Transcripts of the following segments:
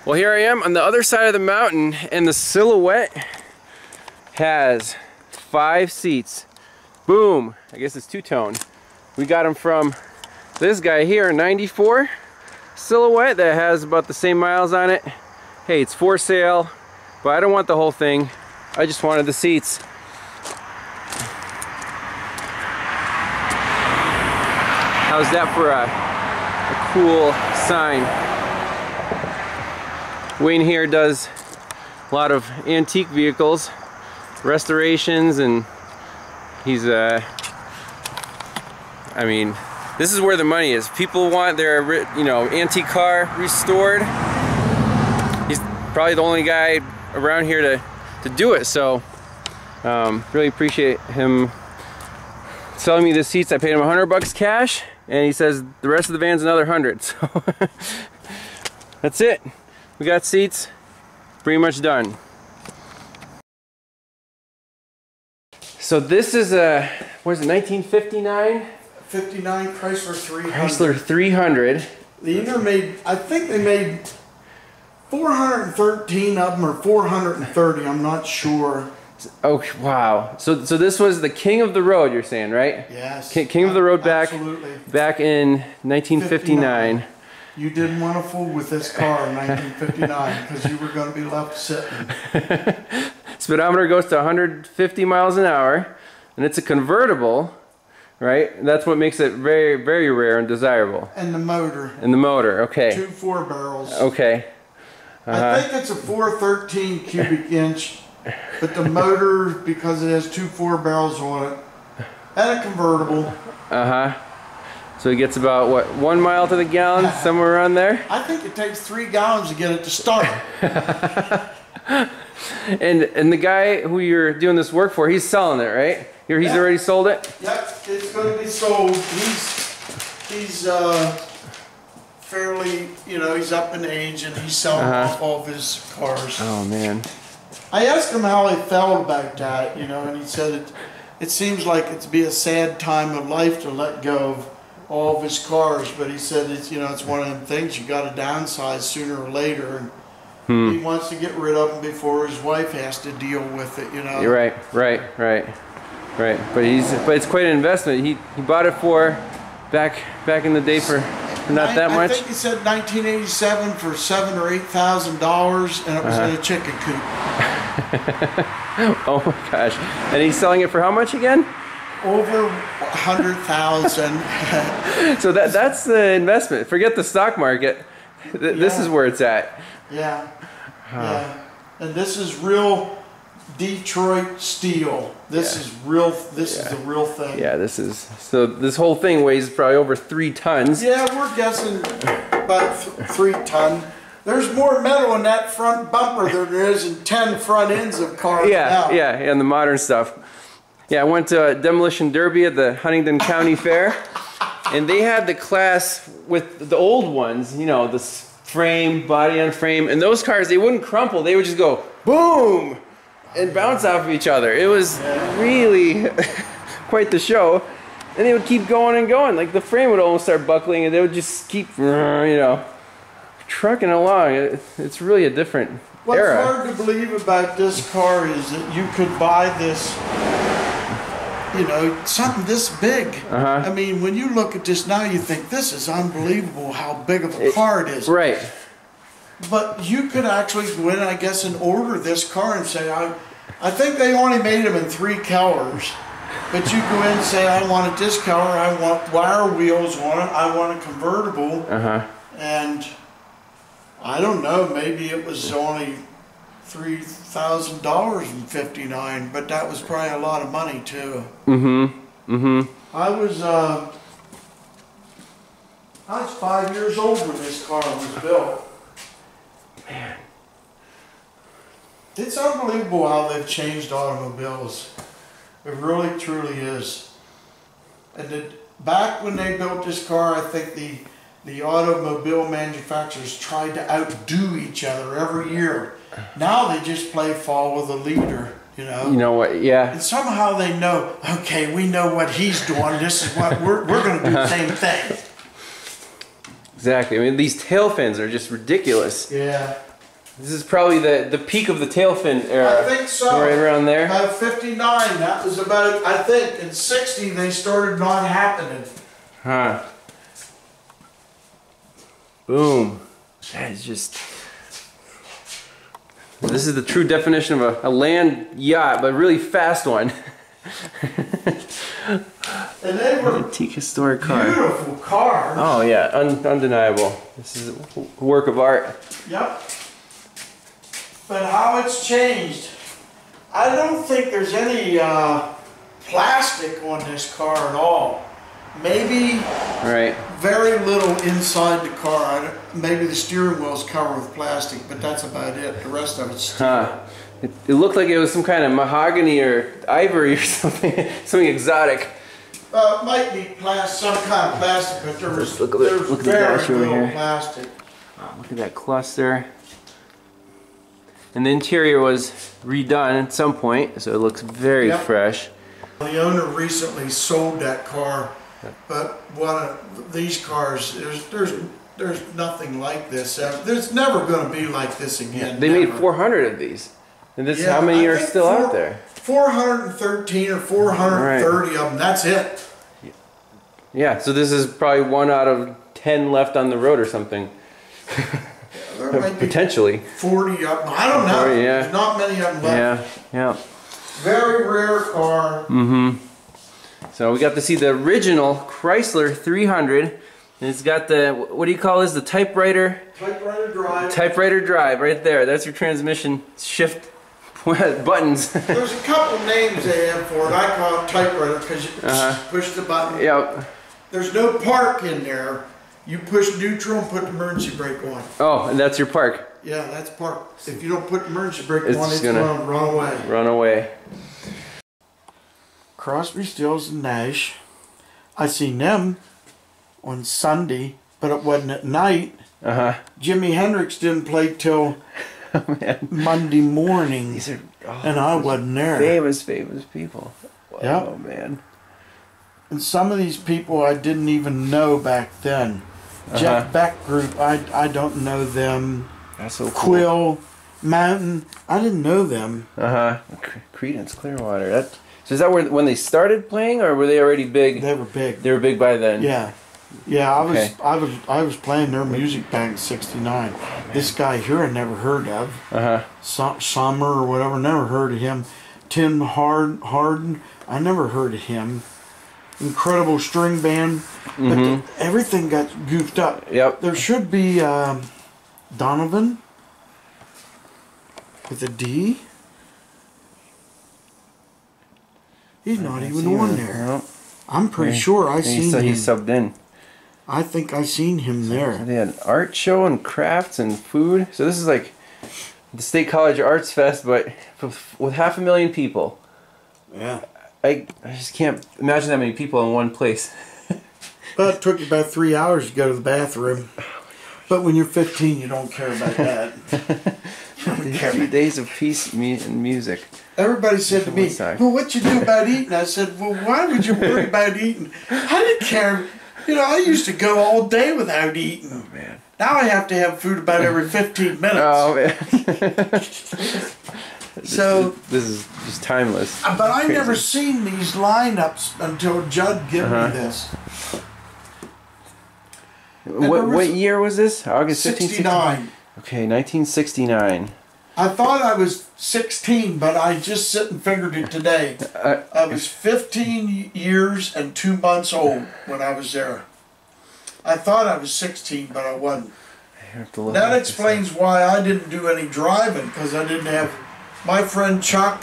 Well, here I am on the other side of the mountain, and the Silhouette has 5 seats. Boom! I guess it's two-tone. We got them from this guy here, a 94 Silhouette that has about the same miles on it. Hey, it's for sale, but I don't want the whole thing. I just wanted the seats. How's that for a cool sign? Wayne here does a lot of antique vehicles, restorations, and he's I mean, this is where the money is. People want their, you know, antique car restored. He's probably the only guy around here to do it, so really appreciate him selling me the seats. I paid him $100 cash, and he says the rest of the van's another 100. So that's it. We got seats, pretty much done. So this is a, what is it, 1959? 59 Chrysler 300. Chrysler 300. They either made, I think they made 413 of them or 430, I'm not sure. Oh, wow. So this was the king of the road, you're saying, right? Yes. King of the road back in 1959. 59. You didn't want to fool with this car in 1959 because you were going to be left sitting. Speedometer goes to 150 miles an hour, and it's a convertible, right? That's what makes it very, very rare and desirable. And the motor. And the motor, okay. 2 4-barrels. Okay. I think it's a 413 cubic inch, but the motor, because it has 2 4-barrels on it, and a convertible. So it gets about, what, 1 mile to the gallon, somewhere around there? I think it takes 3 gallons to get it to start. And the guy who you're doing this work for, he's selling it, right? He's already sold it? Yep, it's going to be sold. He's fairly, you know, he's up in age, and he's selling off all of his cars. Oh, man. I asked him how he felt about that, you know, and he said it seems like it'd be a sad time of life to let go of all of his cars, but he said it's, you know, it's one of them things you got to downsize sooner or later, and he wants to get rid of them before his wife has to deal with it, you know. You're right. But it's quite an investment. He bought it for back in the day for not that much. I think he said 1987 for $7,000 or $8,000, and it was in a chicken coop. Oh my gosh! And he's selling it for how much again? Over 100,000. So that's the investment. Forget the stock market. This is where it's at. Yeah. Yeah. And this is real Detroit steel. This is real. This is the real thing. Yeah, this is. So this whole thing weighs probably over 3 tons. Yeah, we're guessing about 3 ton. There's more metal in that front bumper than there is in 10 front ends of cars now. Yeah, and the modern stuff. Yeah, I went to a demolition derby at the Huntingdon County Fair, and they had the class with the old ones, you know, the frame, body on frame, and those cars, they wouldn't crumple, they would just go boom and bounce off of each other. It was really quite the show, and they would keep going and going. Like the frame would almost start buckling, and they would just keep, you know, trucking along. It's really a different era. What's hard to believe about this car is that you could buy this, you know, something this big. I mean, when you look at this now, you think this is unbelievable how big of a car it is. Right. But you could actually go in, I guess, and order this car and say, I think they only made them in 3 colors. But you go in and say, I want this color, I want wire wheels on it, I want a convertible. And I don't know, maybe it was only $3,000 in '59, but that was probably a lot of money too. I was 5 years old when this car was built. Man, it's unbelievable how they've changed automobiles. It really, truly is. And back when they built this car, I think the automobile manufacturers tried to outdo each other every year. Now they just play follow the leader, you know. You know what? Yeah. And somehow they know, okay, we know what he's doing. This is what we're going to do the same thing. Exactly. I mean, these tail fins are just ridiculous. Yeah. This is probably the peak of the tail fin era. I think so. Right around there. About 59, that was about, I think, in 60 they started not happening. Huh. Boom. That is just... This is the true definition of a land yacht, but a really fast one. And they were antique historic car. Beautiful cars. Oh yeah, undeniable. This is a work of art. Yep. But how it's changed. I don't think there's any plastic on this car at all. Maybe very little inside the car. Maybe the steering wheel is covered with plastic, but that's about it. The rest of it's steel. Huh. It looked like it was some kind of mahogany or ivory or something, something exotic. It might be some kind of plastic, but there's very little plastic. Oh, look at that cluster. And the interior was redone at some point, so it looks very fresh. The owner recently sold that car, but one of these cars, there's nothing like this. There's never going to be like this again. They made 400 of these. And this, how many are still out there? 413 or 430 of them, that's it. Yeah, so this is probably 1 out of 10 left on the road or something. There might be potentially 40 of them. I don't know. There's not many of them left. Yeah. Very rare car. So we got to see the original Chrysler 300. And it's got the, what do you call this? The typewriter? Typewriter drive. Typewriter drive, right there. That's your transmission shift buttons. There's a couple names they have for it. I call it typewriter because you push the button. Yep. There's no park in there. You push neutral and put the emergency brake on. Oh, and that's your park. Yeah, that's park. If you don't put the emergency brake on, it's going to run away. Run away. Crosby, Stills, and Nash. I seen them on Sunday, but it wasn't at night. Jimi Hendrix didn't play till Monday morning, and I wasn't there. Famous people. Wow, yep. Man. And some of these people I didn't even know back then. Jeff Beck Group, I don't know them. That's so cool. Quill, Mountain, I didn't know them. Creedence Clearwater. So is that when they started playing, or were they already big? They were big. They were big by then. Yeah. I was playing their music back in '69. This guy here I never heard of. Summer or whatever, never heard of him. Tim Harden, I never heard of him. Incredible string band, but everything got goofed up. Yep. There should be Donovan with a D. He's not even on there. Nope. I'm pretty sure I seen him. He subbed in. I think I seen him there. So they had an art show and crafts and food. So this is like the State College Arts Fest, but with 500,000 people. Yeah. I just can't imagine that many people in one place. Well, it took you about 3 hours to go to the bathroom. But when you're 15, you don't care about that. The days of peace and music. Everybody said to me, well, what you do about eating? I said, well, why would you worry about eating? I didn't care. You know, I used to go all day without eating. Oh, man. Now I have to have food about every 15 minutes. Oh, man. So this is just timeless. But I never seen these lineups until Judd gave me this. What year was this? August 69. Okay, 1969. I thought I was 16, but I just sit and figured it today. I was 15 years and 2 months old when I was there. I thought I was 16, but I wasn't. That explains why I didn't do any driving, because I didn't have... My friend Chuck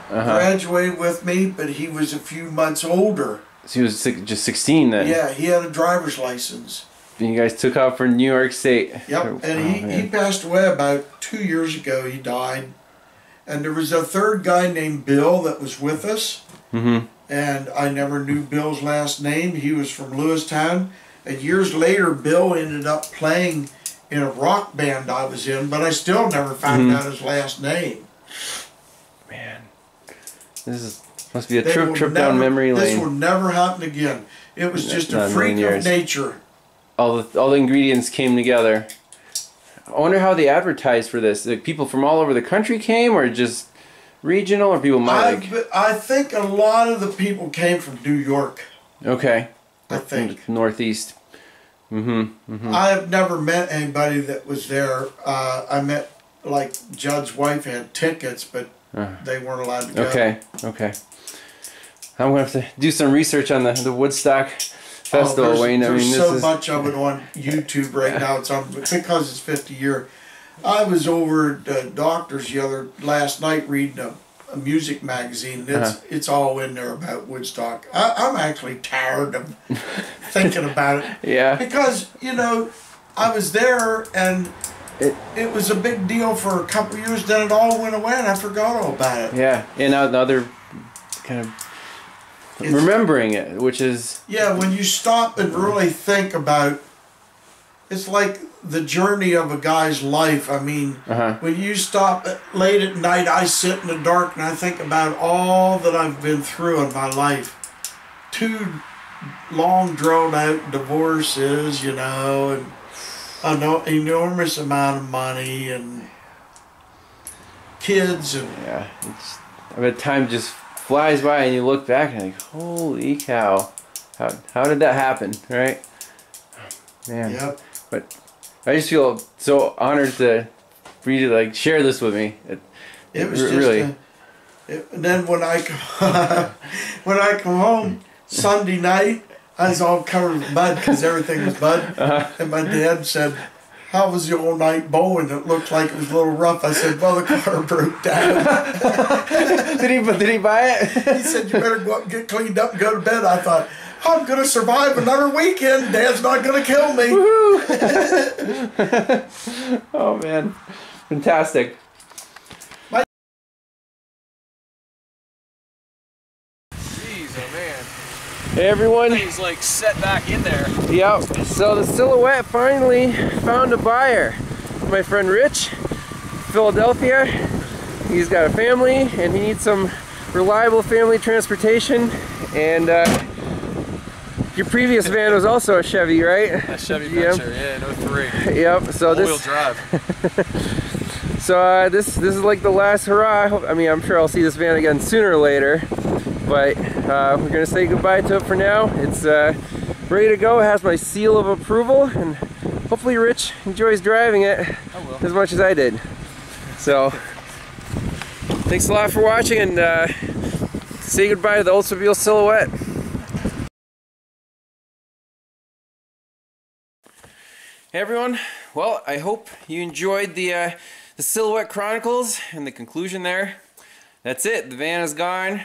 graduated with me, but he was a few months older. So he was just 16 then? Yeah, he had a driver's license. And you guys took off for New York State. Yep, and he passed away about 2 years ago. He died. And there was a third guy named Bill that was with us. And I never knew Bill's last name. He was from Lewistown. And years later, Bill ended up playing in a rock band I was in, but I still never found out his last name. Man, must be a trip down memory lane. This will never happen again. It was just a freak of nature. All the ingredients came together. I wonder how they advertised for this. Like people from all over the country came, or just regional, or people might like... I think a lot of the people came from New York. Okay. I think. Northeast. I've never met anybody that was there. I met, like, Judd's wife had tickets, but they weren't allowed to go. Okay. I'm going to have to do some research on the Woodstock Festival, Wayne. There's so much of it on YouTube right now. It's on, because it's 50 year. I was over at the doctor's last night reading a music magazine. It's all in there about Woodstock. I'm actually tired of thinking about it. Yeah. Because, you know, I was there and it was a big deal for a couple of years, then it all went away and I forgot all about it. Yeah. And now they're kind of remembering it, which is... Yeah, when you stop and really think about... It's like the journey of a guy's life. I mean, when you stop late at night, I sit in the dark and I think about all that I've been through in my life. 2 long, drawn-out divorces, you know, and an enormous amount of money and kids. And yeah, I mean, time just flies by and you look back and you're like, holy cow, how did that happen, right? Man. Yep. But I just feel so honored for you to like share this with me. It was just really. And then when I come home Sunday night, I was all covered in mud because everything was mud. And my dad said, "How was your all-night bowling? It looked like it was a little rough." I said, "Well, the car broke down." Did he buy it? He said, "You better go up and get cleaned up and go to bed." I thought, I'm going to survive another weekend. Dad's not going to kill me. Oh, man. Fantastic. Jeez, oh, man. Hey, everyone. He's like set back in there. Yep. So the Silhouette finally found a buyer. My friend Rich, Philadelphia. He's got a family, and he needs some reliable family transportation. And your previous van was also a Chevy, right? A Chevy Venture, yeah, in 03. Yep. So all-wheel drive. So this is like the last hurrah. I mean, I'm sure I'll see this van again sooner or later, but we're gonna say goodbye to it for now. It's ready to go. It has my seal of approval, and hopefully Rich enjoys driving it as much as I did. So thanks a lot for watching, and say goodbye to the Oldsmobile Silhouette. Hey everyone, well, I hope you enjoyed the Silhouette Chronicles and the conclusion there. That's it, the van is gone,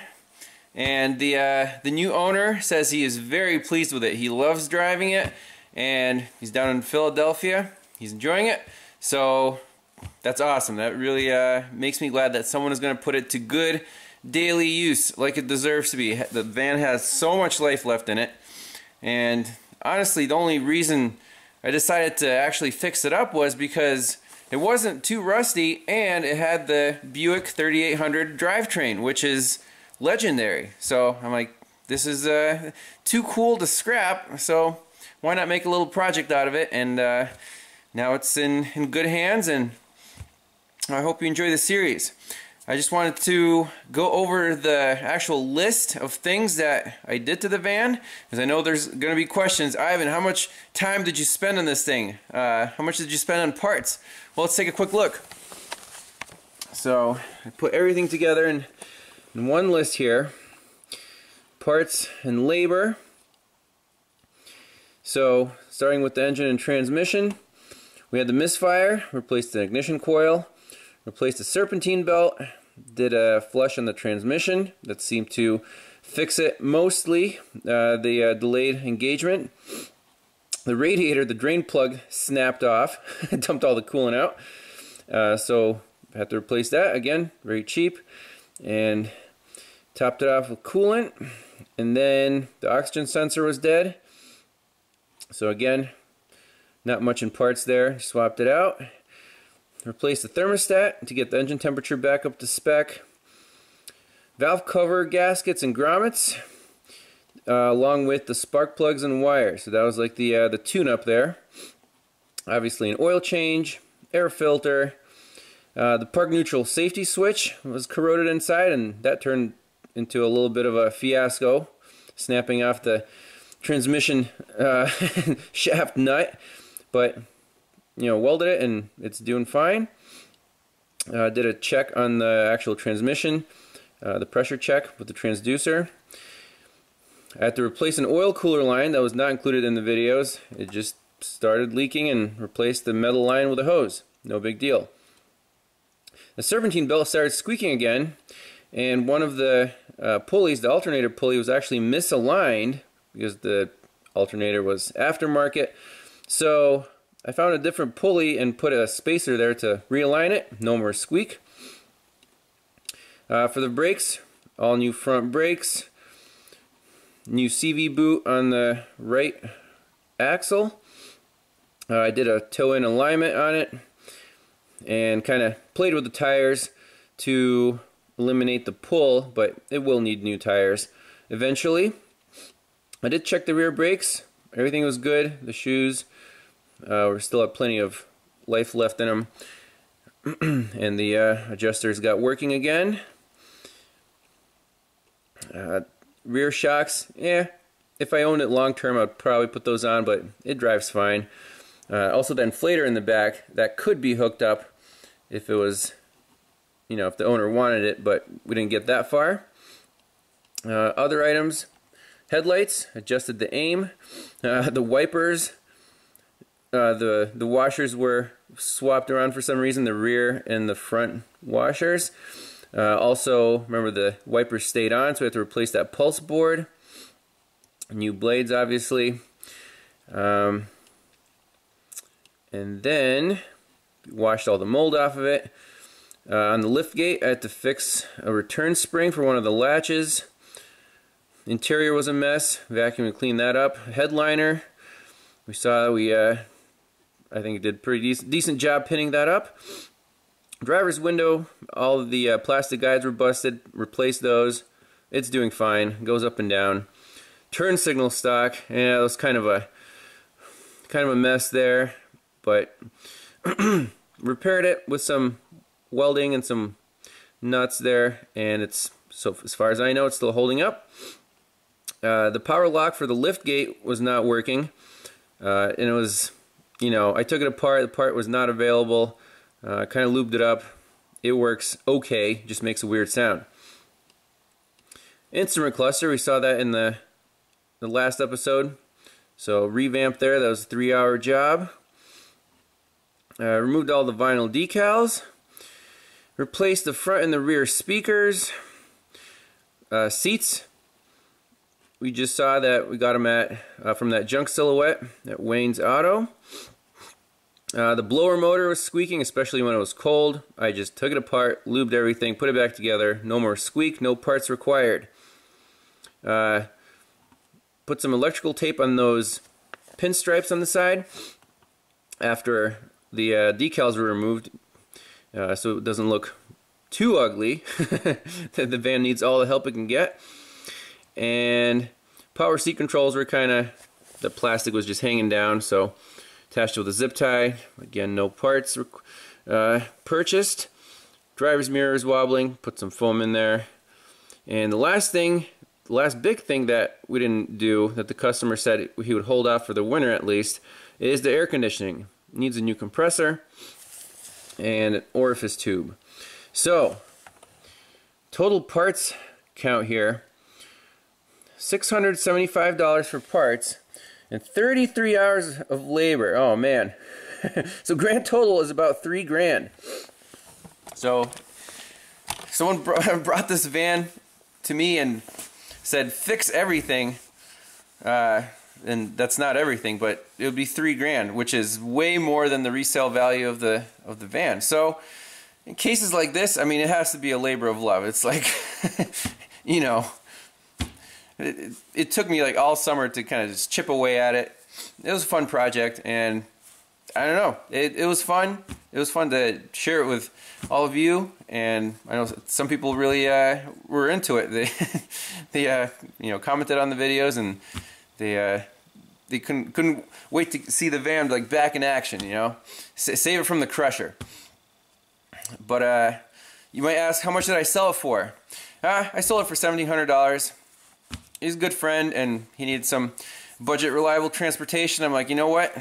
and the new owner says he is very pleased with it. He loves driving it, and he's down in Philadelphia. He's enjoying it, so that's awesome. That really makes me glad that someone is going to put it to good daily use like it deserves to be. The van has so much life left in it, and honestly, the only reason I decided to actually fix it up was because it wasn't too rusty and it had the Buick 3800 drivetrain, which is legendary. So I'm like, this is too cool to scrap, so why not make a little project out of it? And now it's in good hands, and I hope you enjoy the series. I just wanted to go over the actual list of things that I did to the van, because I know there's going to be questions. Ivan, how much time did you spend on this thing? How much did you spend on parts? Well, let's take a quick look. So I put everything together in one list here. Parts and labor. So starting with the engine and transmission, we had the misfire, replaced the ignition coil, replaced the serpentine belt, did a flush on the transmission that seemed to fix it mostly, the delayed engagement. The radiator, the drain plug snapped off, dumped all the coolant out, so I had to replace that again, very cheap, and topped it off with coolant. And then the oxygen sensor was dead, so again, not much in parts there, swapped it out. Replace the thermostat to get the engine temperature back up to spec. Valve cover gaskets and grommets, along with the spark plugs and wires. So that was like the tune-up there. Obviously an oil change, air filter. The park neutral safety switch was corroded inside, and that turned into a little bit of a fiasco, snapping off the transmission shaft nut. But you know, welded it and it's doing fine. Did a check on the actual transmission, the pressure check with the transducer. I had to replace an oil cooler line that was not included in the videos. It just started leaking and replaced the metal line with a hose. No big deal. The serpentine belt started squeaking again, and one of the pulleys, the alternator pulley, was actually misaligned because the alternator was aftermarket. So I found a different pulley and put a spacer there to realign it. No more squeak. For the brakes, all new front brakes. New CV boot on the right axle. I did a toe-in alignment on it and kind of played with the tires to eliminate the pull, but it will need new tires eventually. I did check the rear brakes. Everything was good. The shoes we still have plenty of life left in them. And the adjusters got working again. Rear shocks, if I owned it long term I'd probably put those on, but it drives fine. Also the inflator in the back, that could be hooked up if it was, you know, if the owner wanted it, but we didn't get that far. Other items, headlights, adjusted the aim. The wipers, the washers were swapped around for some reason, the rear and the front washers. Also, remember the wipers stayed on, so we have to replace that pulse board. New blades, obviously. And then washed all the mold off of it. On the lift gate, I had to fix a return spring for one of the latches. Interior was a mess. Vacuum and cleaned that up. Headliner, we saw I think it did a pretty decent job pinning that up. Driver's window, all of the plastic guides were busted. Replaced those. It's doing fine. Goes up and down. Turn signal stock. Yeah, it was kind of a mess there, but repaired it with some welding and some nuts there, and it's, so as far as I know, it's still holding up. The power lock for the lift gate was not working, and it was, you know, I took it apart. The part was not available. Kind of lubed it up. It works okay, just makes a weird sound. Instrument cluster, we saw that in the last episode. So revamped there, that was a 3-hour job. Removed all the vinyl decals. Replaced the front and the rear speakers. Seats, we just saw that we got them at from that junk Silhouette at Wayne's Auto. The blower motor was squeaking, especially when it was cold. I just took it apart, lubed everything, put it back together. No more squeak, no parts required. Put some electrical tape on those pinstripes on the side after the decals were removed, so it doesn't look too ugly. The van needs all the help it can get. And power seat controls were the plastic was just hanging down, so attached with a zip tie. Again, no parts purchased. Driver's mirror is wobbling. Put some foam in there. And the last big thing that we didn't do, that the customer said he would hold off for the winter at least, is the air conditioning. It needs a new compressor and an orifice tube. So, total parts count here, $675 for parts and 33 hours of labor. Oh man. So grand total is about $3 grand. So someone brought this van to me and said fix everything, and that's not everything, but it would be $3 grand, which is way more than the resale value of the van. So in cases like this, I mean, it has to be a labor of love. It's like, you know, it took me like all summer to kind of just chip away at it. It was a fun project, and I don't know, it was fun. It was fun to share it with all of you, and I know some people really were into it. They you know, commented on the videos, and they they couldn't wait to see the van like back in action, you know, save it from the crusher. But you might ask, how much did I sell it for? I sold it for $1,700. He's a good friend, and he needed some budget, reliable transportation. I'm like, you know what?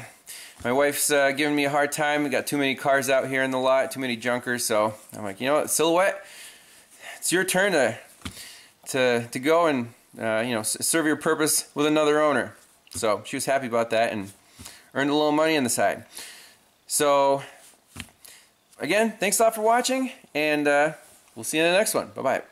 My wife's giving me a hard time. We got too many cars out here in the lot, too many junkers. So I'm like, you know what, Silhouette, it's your turn to go and you know, serve your purpose with another owner. So she was happy about that and earned a little money on the side. So again, thanks a lot for watching, and we'll see you in the next one. Bye-bye.